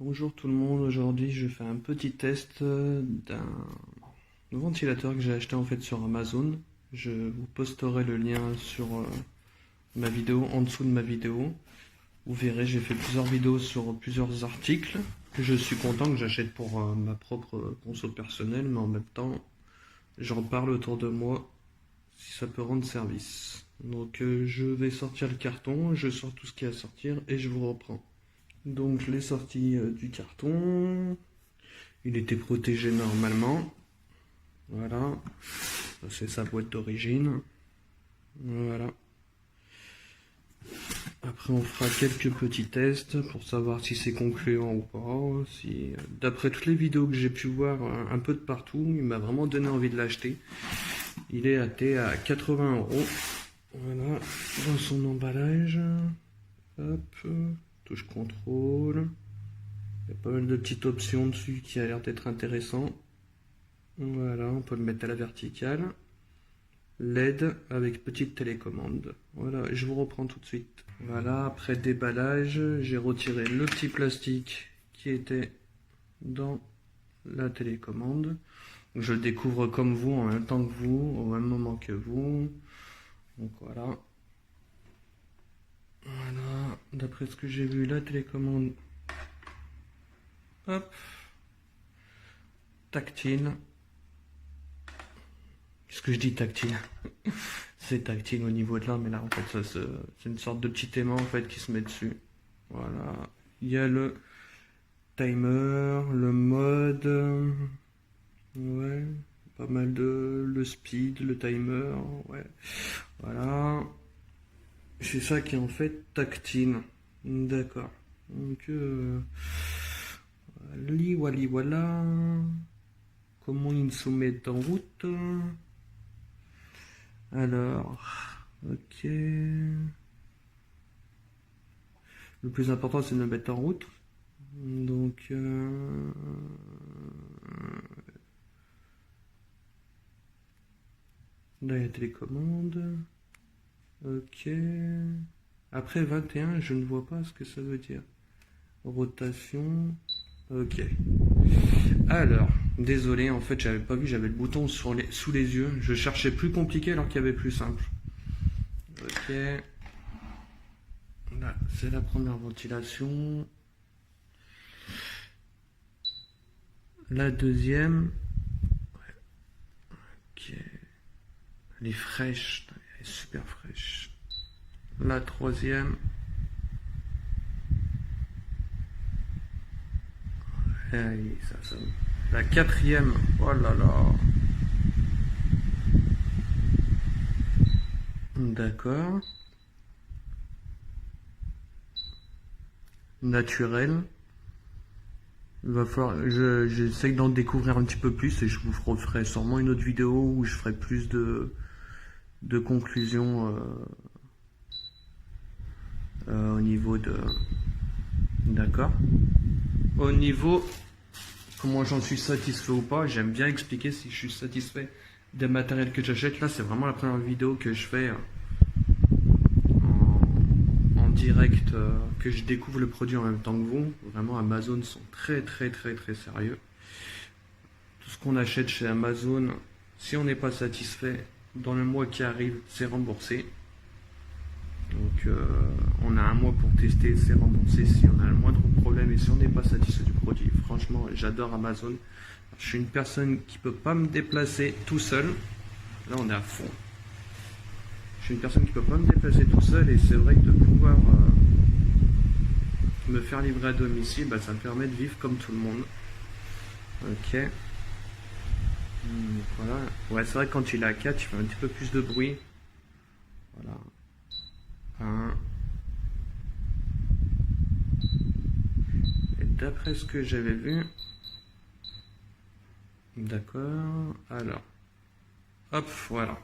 Bonjour tout le monde, aujourd'hui je fais un petit test d'un ventilateur que j'ai acheté en fait sur Amazon. Je vous posterai le lien sur ma vidéo, en dessous de ma vidéo. Vous verrez, j'ai fait plusieurs vidéos sur plusieurs articles que je suis content que j'achète pour ma propre conso personnelle, mais en même temps j'en parle autour de moi si ça peut rendre service. Donc je vais sortir le carton, je sors tout ce qu'il y a à sortir et je vous reprends. Donc je l'ai sorti du carton, il était protégé normalement, voilà, c'est sa boîte d'origine, voilà. Après on fera quelques petits tests pour savoir si c'est concluant ou pas, si d'après toutes les vidéos que j'ai pu voir un peu de partout, il m'a vraiment donné envie de l'acheter. Il est à 80 €, voilà, dans son emballage, hop, touche contrôle. Il y a pas mal de petites options dessus qui a l'air d'être intéressant. Voilà, on peut le mettre à la verticale. LED avec petite télécommande. Voilà, je vous reprends tout de suite. Voilà, après déballage, j'ai retiré le petit plastique qui était dans la télécommande. Je le découvre comme vous, en même temps que vous, au même moment que vous. Donc voilà. Voilà, d'après ce que j'ai vu, la télécommande, hop, tactile. Qu'est-ce que je dis tactile? C'est tactile au niveau de là, mais là en fait c'est une sorte de petit aimant en fait qui se met dessus. Voilà. Il y a le timer, le mode, ouais, pas mal de le speed, le timer, ouais. Voilà. C'est ça qui est en fait tactile. D'accord. Donc voilà. Comment ils se mettent en route? Alors, ok. Le plus important, c'est de le mettre en route. Donc, là, il y a la télécommande. Ok. Après 21, je ne vois pas ce que ça veut dire. Rotation. Ok. Alors, désolé, en fait, j'avais pas vu, j'avais le bouton sous les yeux. Je cherchais plus compliqué alors qu'il y avait plus simple. Ok. Là, c'est la première ventilation. La deuxième. Ok. Elle est fraîche. Elle est super fraîche. La troisième. Allez, ça. La quatrième. Oh là là. D'accord. Naturel. Il va falloir, j'essaye d'en découvrir un petit peu plus et je vous referai sûrement une autre vidéo où je ferai plus de conclusions au niveau de... D'accord. Au niveau, comment j'en suis satisfait ou pas, j'aime bien expliquer si je suis satisfait des matériels que j'achète. Là, c'est vraiment la première vidéo que je fais en direct, que je découvre le produit en même temps que vous. Vraiment, Amazon sont très sérieux. Tout ce qu'on achète chez Amazon, si on n'est pas satisfait, dans le mois qui arrive, c'est remboursé. Donc on a un mois pour tester, c'est remboursé si on a le moindre problème et si on n'est pas satisfait du produit. Franchement, j'adore Amazon. Je suis une personne qui peut pas me déplacer tout seul. Là, on est à fond. Je suis une personne qui peut pas me déplacer tout seul et c'est vrai que de pouvoir me faire livrer à domicile, bah, ça me permet de vivre comme tout le monde. Ok. Voilà. Ouais, c'est vrai que quand il est à 4, il fait un petit peu plus de bruit. Voilà. 1. Et d'après ce que j'avais vu, d'accord, alors, hop, voilà.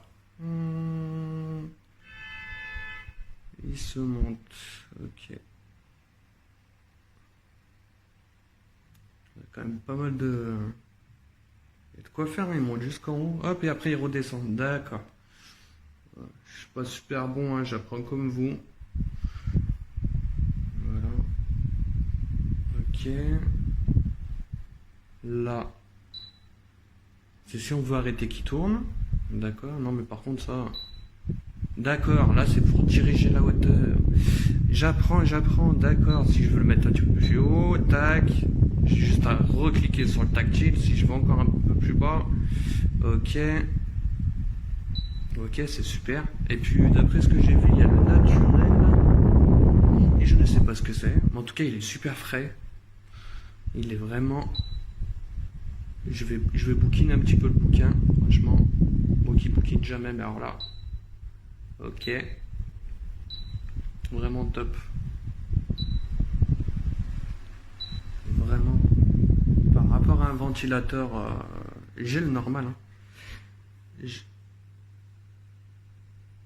Il se monte, ok. Il y a quand même pas mal de... Il y a de quoi faire, il monte jusqu'en haut, hop, et après il redescend, d'accord. Je suis pas super bon, hein, j'apprends comme vous. Voilà. Ok. Ok. Là, c'est si on veut arrêter qu'il tourne. D'accord. Non, mais par contre, ça... D'accord, là, c'est pour diriger la hauteur. J'apprends. D'accord, si je veux le mettre un petit peu plus haut, tac. J'ai juste à recliquer sur le tactile. Si je veux encore un peu plus bas. Ok. Ok, c'est super. Et puis, d'après ce que j'ai vu, il y a le naturel. Et je ne sais pas ce que c'est. Mais en tout cas, il est super frais. Il est vraiment... Je vais bouquiner un petit peu le bouquin, franchement. Bon, qui bouquine jamais, mais alors là. Ok. Vraiment top. Vraiment. Par rapport à un ventilateur, j'ai le normal. Hein.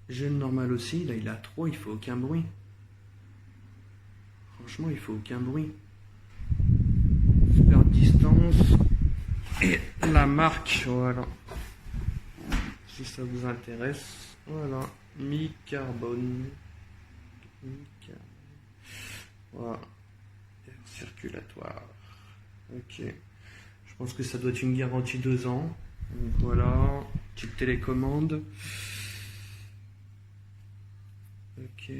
J'ai le normal aussi. Là, il est à 3, il faut aucun bruit. Franchement, il faut aucun bruit. Super distance. Et la marque, voilà. Si ça vous intéresse, voilà. Mi-carbone. Voilà. Air circulatoire. Ok. Je pense que ça doit être une garantie 2 ans. Donc voilà. Petite télécommande. Ok.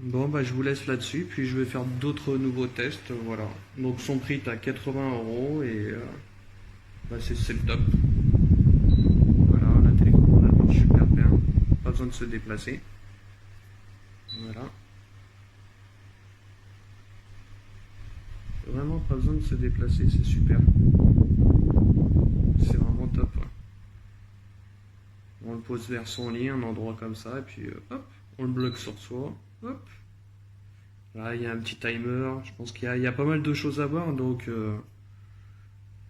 Bon, bah, je vous laisse là-dessus, puis je vais faire d'autres nouveaux tests, voilà. Donc, son prix est à 80 € et bah, c'est le top. Voilà, la télécommande elle marche super bien, pas besoin de se déplacer. Voilà. Vraiment pas besoin de se déplacer, c'est super. C'est vraiment top. Ouais. On le pose vers son lit, un endroit comme ça, et puis hop, on le bloque sur soi, hop. Là, il y a un petit timer, je pense qu'il y a pas mal de choses à voir, donc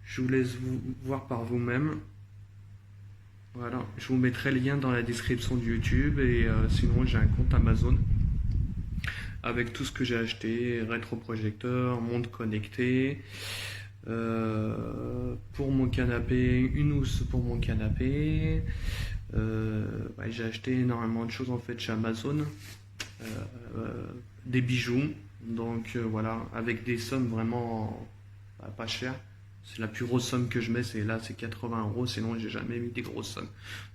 je vous laisse voir par vous-même. Voilà, je vous mettrai le lien dans la description de YouTube et sinon j'ai un compte Amazon avec tout ce que j'ai acheté, rétroprojecteur, montre connectée, pour mon canapé, une housse pour mon canapé. Ouais, j'ai acheté énormément de choses en fait chez Amazon, des bijoux, donc voilà, avec des sommes vraiment pas chères. C'est la plus grosse somme que je mets, c'est 80 €, sinon j'ai jamais mis des grosses sommes.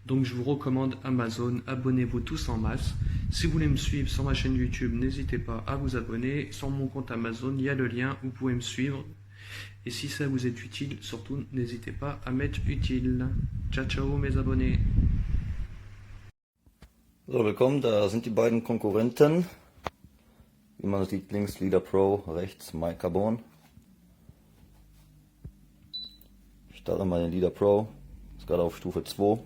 Donc je vous recommande Amazon, abonnez-vous tous en masse. Si vous voulez me suivre sur ma chaîne YouTube, n'hésitez pas à vous abonner. Sur mon compte Amazon, il y a le lien, vous pouvez me suivre. Et si ça vous est utile, surtout n'hésitez pas à mettre utile. Ciao ciao mes abonnés. So, willkommen, da sind die beiden Konkurrenten. Wie man sieht, links Leader Pro, rechts Mi-Carbone. Ich starte mal den Leader Pro, ist gerade auf Stufe 2.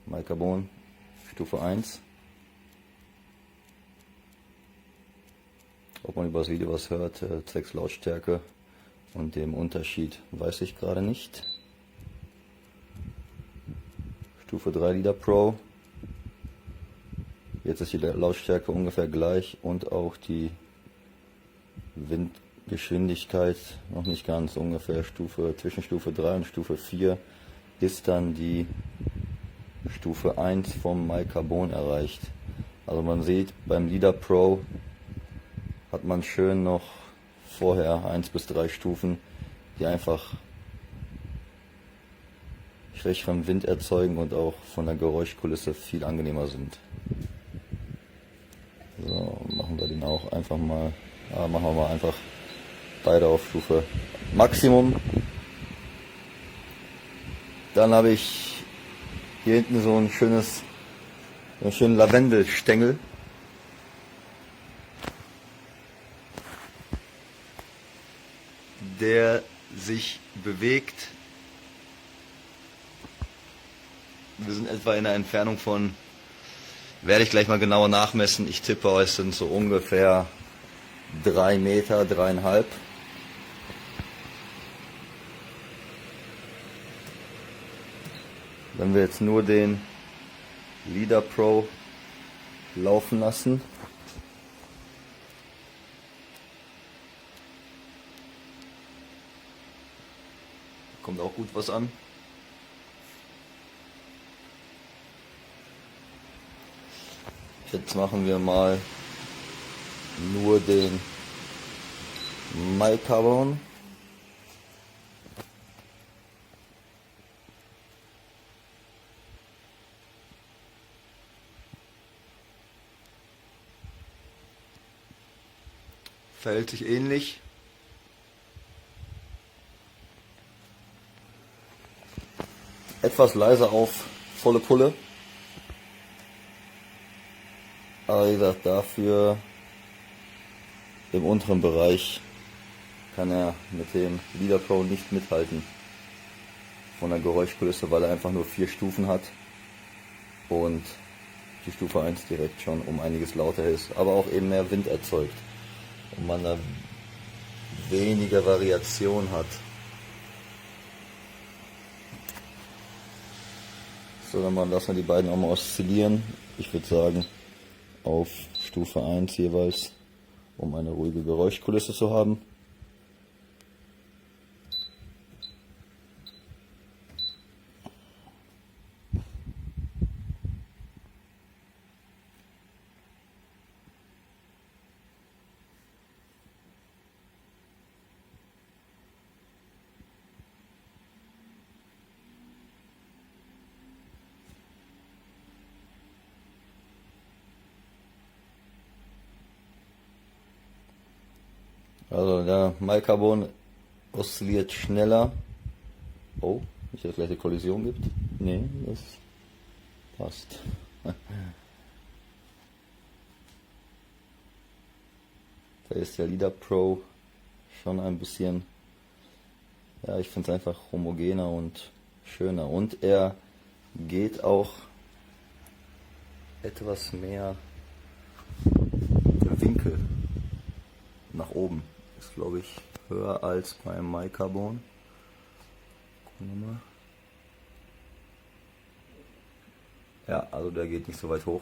Mi-Carbone, Stufe 1. Ob man über das Video was hört, zwecks Lautstärke und dem Unterschied, weiß ich gerade nicht. Stufe 3 Leader Pro. Jetzt ist die Lautstärke ungefähr gleich und auch die Windgeschwindigkeit noch nicht ganz. Ungefähr zwischen Stufe 3 und Stufe 4 ist dann die Stufe 1 vom Mi-Carbone erreicht. Also man sieht, beim Leader Pro hat man schön noch vorher 1 bis 3 Stufen, die einfach schwächeren Wind erzeugen und auch von der Geräuschkulisse viel angenehmer sind. So, machen wir den auch einfach mal, machen wir mal einfach beide auf Stufe Maximum. Dann habe ich hier hinten so einen schönen Lavendelstängel. Der sich bewegt. Wir sind etwa in einer Entfernung von, werde ich gleich mal genauer nachmessen, ich tippe, es sind so ungefähr 3 Meter, 3,5. Wenn wir jetzt nur den Leader Pro laufen lassen, kommt auch gut was an. Jetzt machen wir mal nur den Micarbon. Verhält sich ähnlich. Etwas leiser auf volle Pulle. Aber wie gesagt, dafür im unteren Bereich kann er mit dem Leader Pro nicht mithalten. Von der Geräuschkulisse, weil er einfach nur 4 Stufen hat. Und die Stufe 1 direkt schon um einiges lauter ist. Aber auch eben mehr Wind erzeugt. Und man da weniger Variation hat. So, dann lassen wir die beiden auch mal oszillieren. Ich würde sagen, auf Stufe 1 jeweils, um eine ruhige Geräuschkulisse zu haben. Also der Micarbon oszilliert schneller. Oh, nicht, dass es gleich eine Kollision gibt. Nee, das passt. Da ist der Leader Pro schon ein bisschen, ja, ich finde es einfach homogener und schöner. Und er geht auch etwas mehr Winkel nach oben. Ist, glaube ich, höher als beim Micarbon. Gucken wir mal. Ja, also der geht nicht so weit hoch.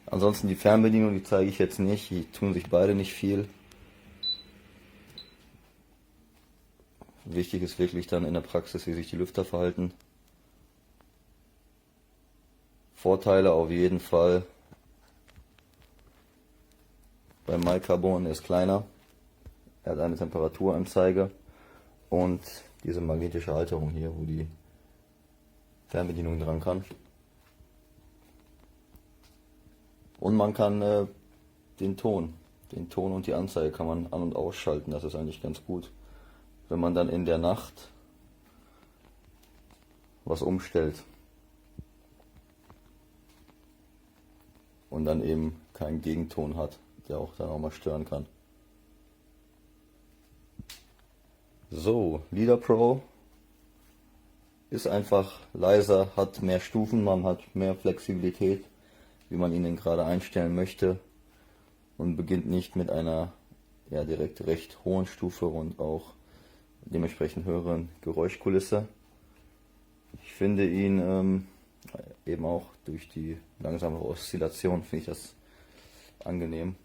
Ansonsten die Fernbedienung, die zeige ich jetzt nicht. Die tun sich beide nicht viel. Wichtig ist wirklich dann in der Praxis, wie sich die Lüfter verhalten. Vorteile auf jeden Fall. Beim Micarbon ist kleiner. Er hat eine Temperaturanzeige und diese magnetische Halterung hier, wo die Fernbedienung dran kann. Und man kann den Ton und die Anzeige kann man an- und ausschalten. Das ist eigentlich ganz gut. Wenn man dann in der Nacht was umstellt und dann eben keinen Gegenton hat, der auch dann auch mal stören kann. So, Leader Pro ist einfach leiser, hat mehr Stufen, man hat mehr Flexibilität, wie man ihn denn gerade einstellen möchte, und beginnt nicht mit einer ja direkt recht hohen Stufe und auch dementsprechend höheren Geräuschkulisse. Ich finde ihn eben auch durch die langsame Oszillation finde ich das angenehm.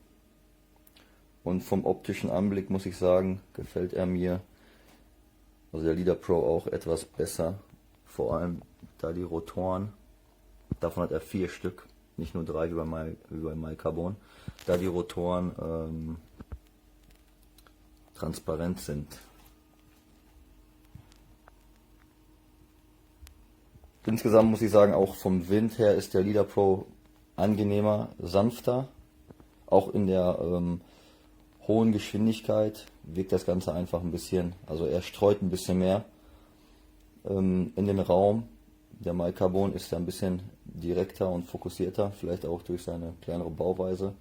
Und vom optischen Anblick muss ich sagen, gefällt er mir, also der Leader Pro, auch etwas besser. Vor allem da die Rotoren, davon hat er 4 Stück, nicht nur 3 wie bei Micarbon, da die Rotoren transparent sind. Insgesamt muss ich sagen, auch vom Wind her ist der Leader Pro angenehmer, sanfter. Auch in der hohen Geschwindigkeit wirkt das Ganze einfach ein bisschen, also er streut ein bisschen mehr in den Raum. Der Micarbon ist ja ein bisschen direkter und fokussierter, vielleicht auch durch seine kleinere Bauweise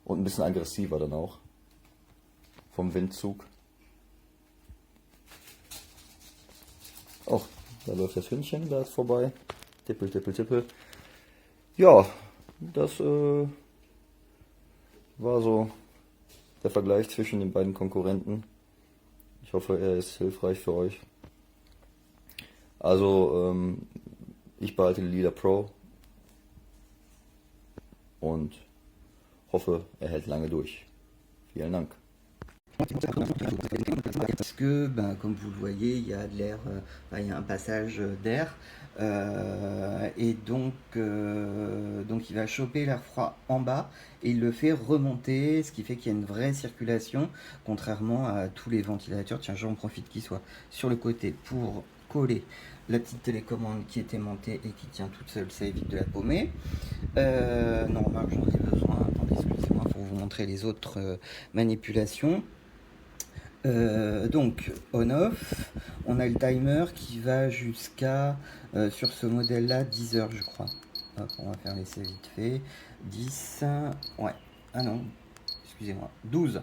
und ein bisschen aggressiver dann auch vom Windzug. Oh, da läuft das Hündchen, da ist vorbei. Tippel, tippel, tippel. Ja, das war so der Vergleich zwischen den beiden Konkurrenten. Ich hoffe, er ist hilfreich für euch. Also, ich behalte die Leader Pro und hoffe, er hält lange durch. Vielen Dank. Parce que, ben, comme vous le voyez, il y a de l'air, il y a un passage d'air, et donc il va choper l'air froid en bas et il le fait remonter, ce qui fait qu'il y a une vraie circulation, contrairement à tous les ventilateurs. Tiens, j'en profite qu'il soit sur le côté pour coller la petite télécommande qui était montée et qui tient toute seule, ça évite de la paumer. Non, remarque, j'en ai besoin. Attendez, excusez-moi pour vous montrer les autres manipulations. Donc on-off, on a le timer qui va jusqu'à, sur ce modèle-là, 10 heures, je crois. Hop, on va faire l'essai vite fait. 10, ouais, ah non, excusez-moi, 12.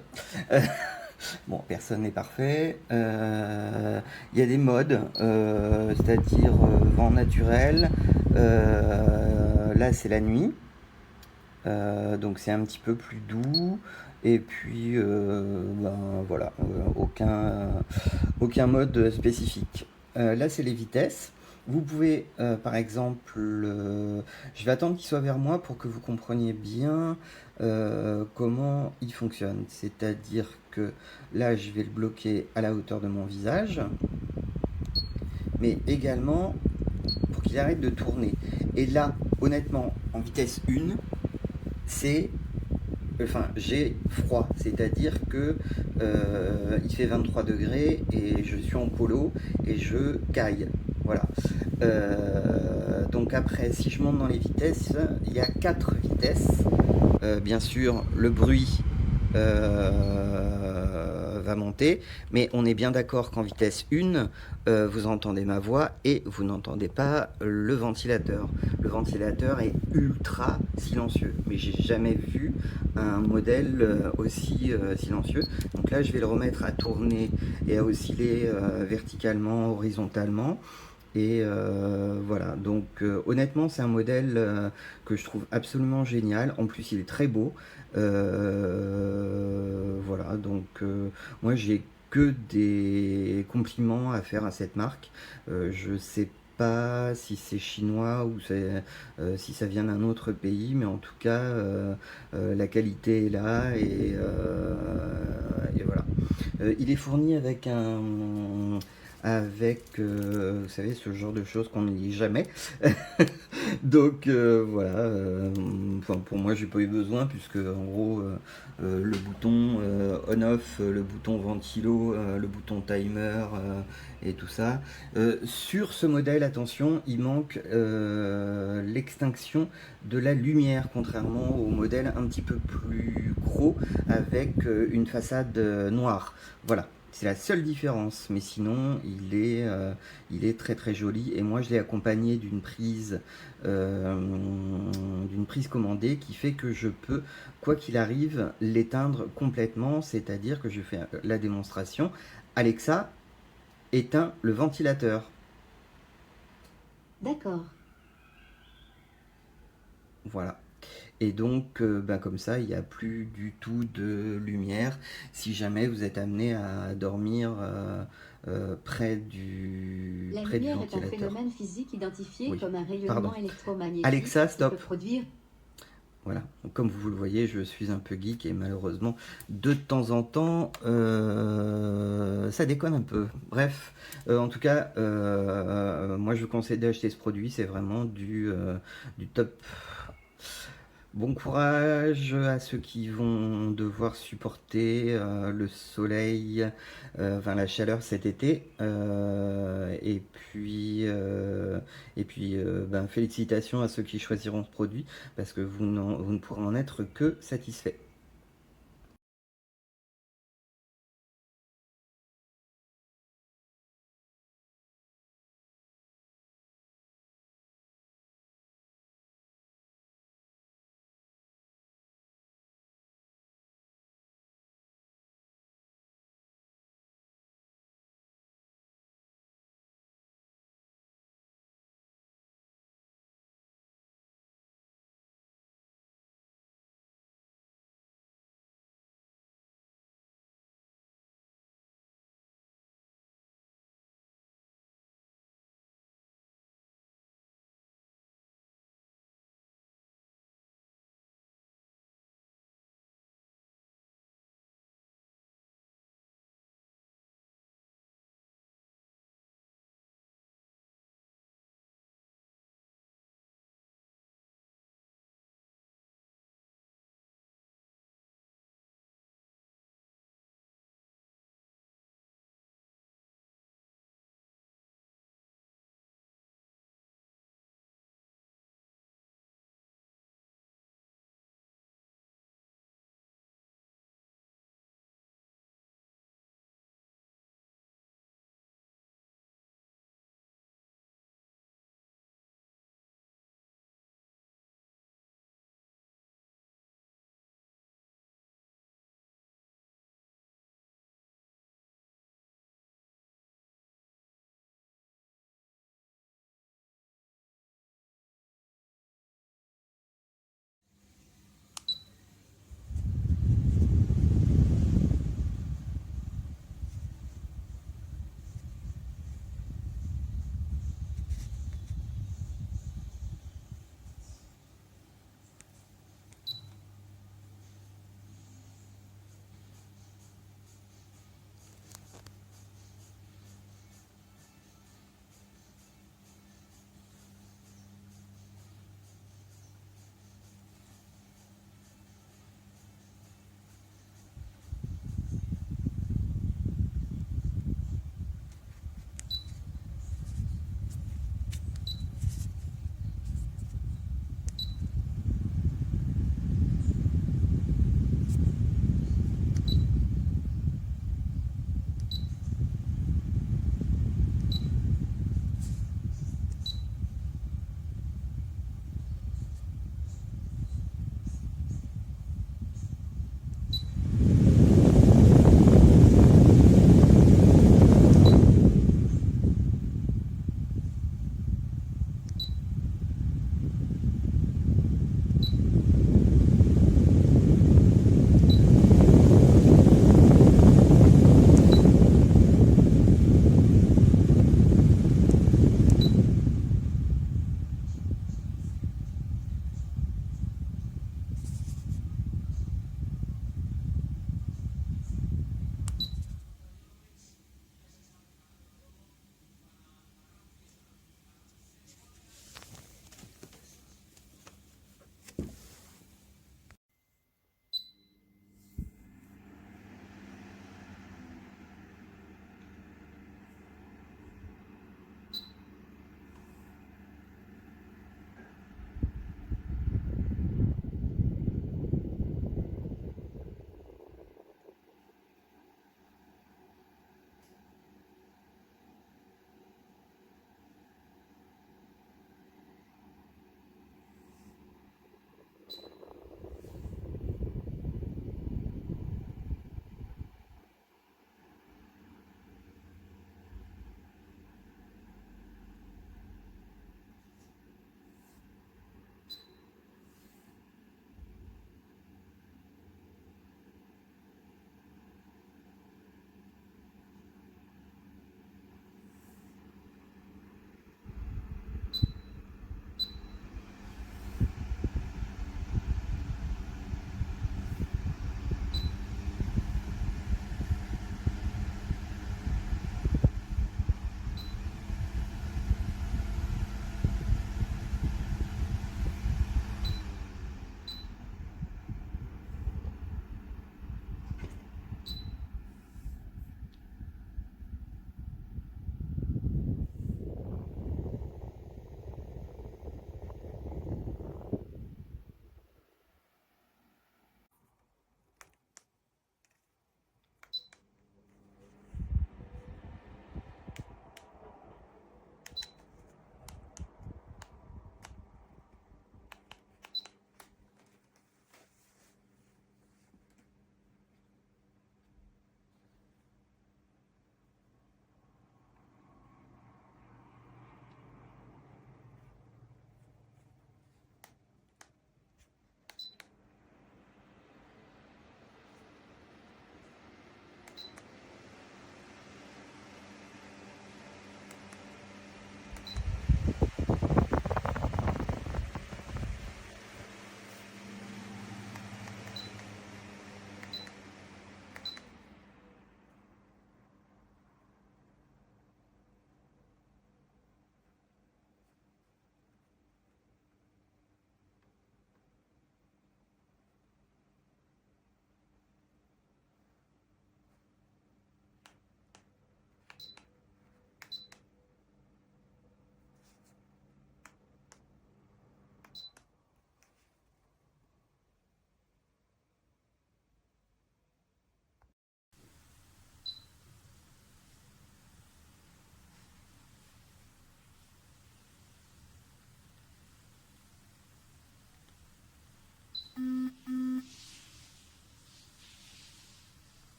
Bon, personne n'est parfait. Il y a des modes, c'est-à-dire vent naturel. Là, c'est la nuit. Donc c'est un petit peu plus doux. Et puis, ben, voilà, aucun mode spécifique. Là, c'est les vitesses. Vous pouvez, par exemple, je vais attendre qu'il soit vers moi pour que vous compreniez bien comment il fonctionne. C'est-à-dire que là, je vais le bloquer à la hauteur de mon visage, mais également pour qu'il arrête de tourner. Et là, honnêtement, en vitesse 1, j'ai froid, c'est-à-dire que il fait 23 degrés et je suis en polo et je caille. Voilà. Donc après, si je monte dans les vitesses, il y a 4 vitesses. Bien sûr, le bruit va monter, mais on est bien d'accord qu'en vitesse 1, vous entendez ma voix et vous n'entendez pas le ventilateur. Le ventilateur est ultra silencieux, mais j'ai jamais vu un modèle aussi silencieux. Donc là, je vais le remettre à tourner et à osciller verticalement, horizontalement. Et voilà, donc honnêtement, c'est un modèle que je trouve absolument génial. En plus, il est très beau. Voilà, donc moi, j'ai que des compliments à faire à cette marque. Je sais pas si c'est chinois ou si ça vient d'un autre pays, mais en tout cas, la qualité est là et voilà. Il est fourni avec vous savez, ce genre de choses qu'on ne lit jamais. Donc voilà, enfin, pour moi, j'ai pas eu besoin, puisque en gros, le bouton on-off, le bouton ventilo, le bouton timer et tout ça. Sur ce modèle, attention, il manque l'extinction de la lumière, contrairement au modèle un petit peu plus gros avec une façade noire. Voilà. C'est la seule différence, mais sinon il est très très joli. Et moi je l'ai accompagné d'une prise commandée qui fait que je peux, quoi qu'il arrive, l'éteindre complètement. C'est-à-dire que je fais la démonstration. Alexa, éteins le ventilateur. D'accord. Voilà. Et donc, ben, comme ça, il n'y a plus du tout de lumière si jamais vous êtes amené à dormir près du La près du lumière est un ventilateur. phénomène physique identifié Oui, comme un pardon. rayonnement électromagnétique Alexa, qui peut stop. produire. Voilà. Donc, comme vous le voyez, je suis un peu geek et malheureusement, de temps en temps, ça déconne un peu. Bref, en tout cas, moi je vous conseille d'acheter ce produit, c'est vraiment du top. Bon courage à ceux qui vont devoir supporter le soleil, enfin la chaleur cet été. Ben, félicitations à ceux qui choisiront ce produit parce que vous ne pourrez en être que satisfait.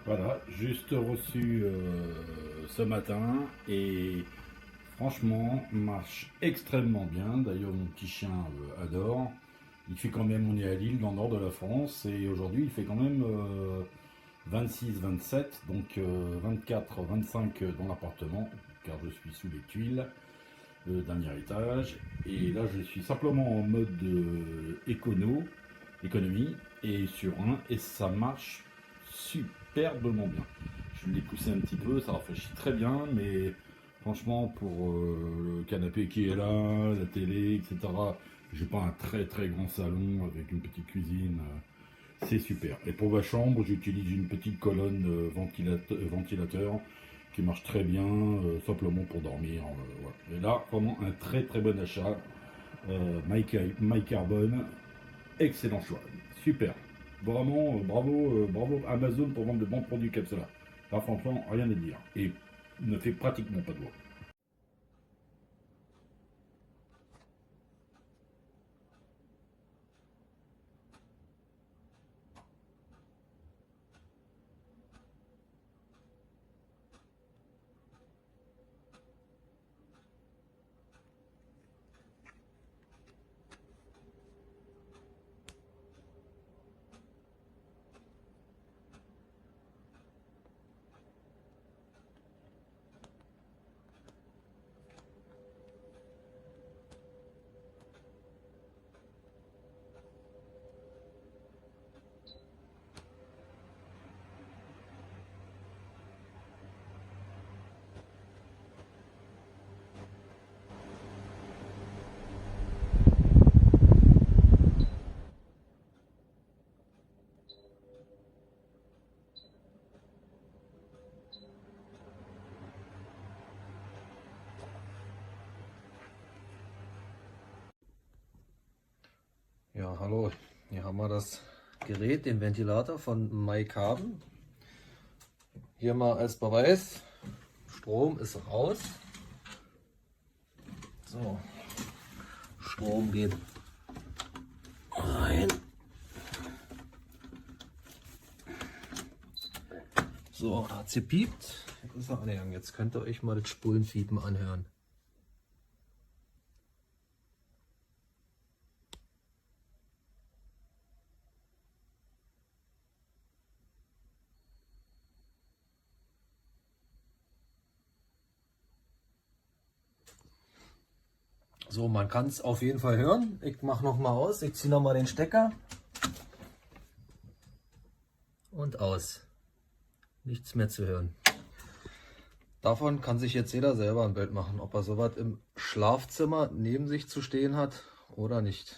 Voilà, juste reçu ce matin et franchement marche extrêmement bien. D'ailleurs mon petit chien adore. Il fait quand même, on est à Lille dans le nord de la France et aujourd'hui il fait quand même 26-27, donc 24-25 dans l'appartement car je suis sous les tuiles, le dernier étage. Et là je suis simplement en mode économie et sur un et ça marche superbement bien. Je l'ai poussé un petit peu, ça rafraîchit très bien, mais franchement pour le canapé qui est là, la télé, etc. J'ai pas un très très grand salon avec une petite cuisine, c'est super. Et pour ma chambre, j'utilise une petite colonne ventilateur qui marche très bien, simplement pour dormir. Voilà. Et là, vraiment un très très bon achat. My Carbone, excellent choix, super. Vraiment, bravo Amazon pour vendre de bons produits comme cela. Là, franchement, rien à dire. Et ne fait pratiquement pas de voix. Ja, hallo, hier haben wir das Gerät, den Ventilator von My Carbon. Hier mal als Beweis, Strom ist raus. So, Strom geht rein. So, hat sie piept. Jetzt ist er angegangen. Jetzt könnt ihr euch mal das Spulenfiepen anhören. So, man kann es auf jeden Fall hören. Ich mache noch mal aus. Ich ziehe noch mal den Stecker. Und aus. Nichts mehr zu hören. Davon kann sich jetzt jeder selber ein Bild machen, ob er sowas im Schlafzimmer neben sich zu stehen hat oder nicht.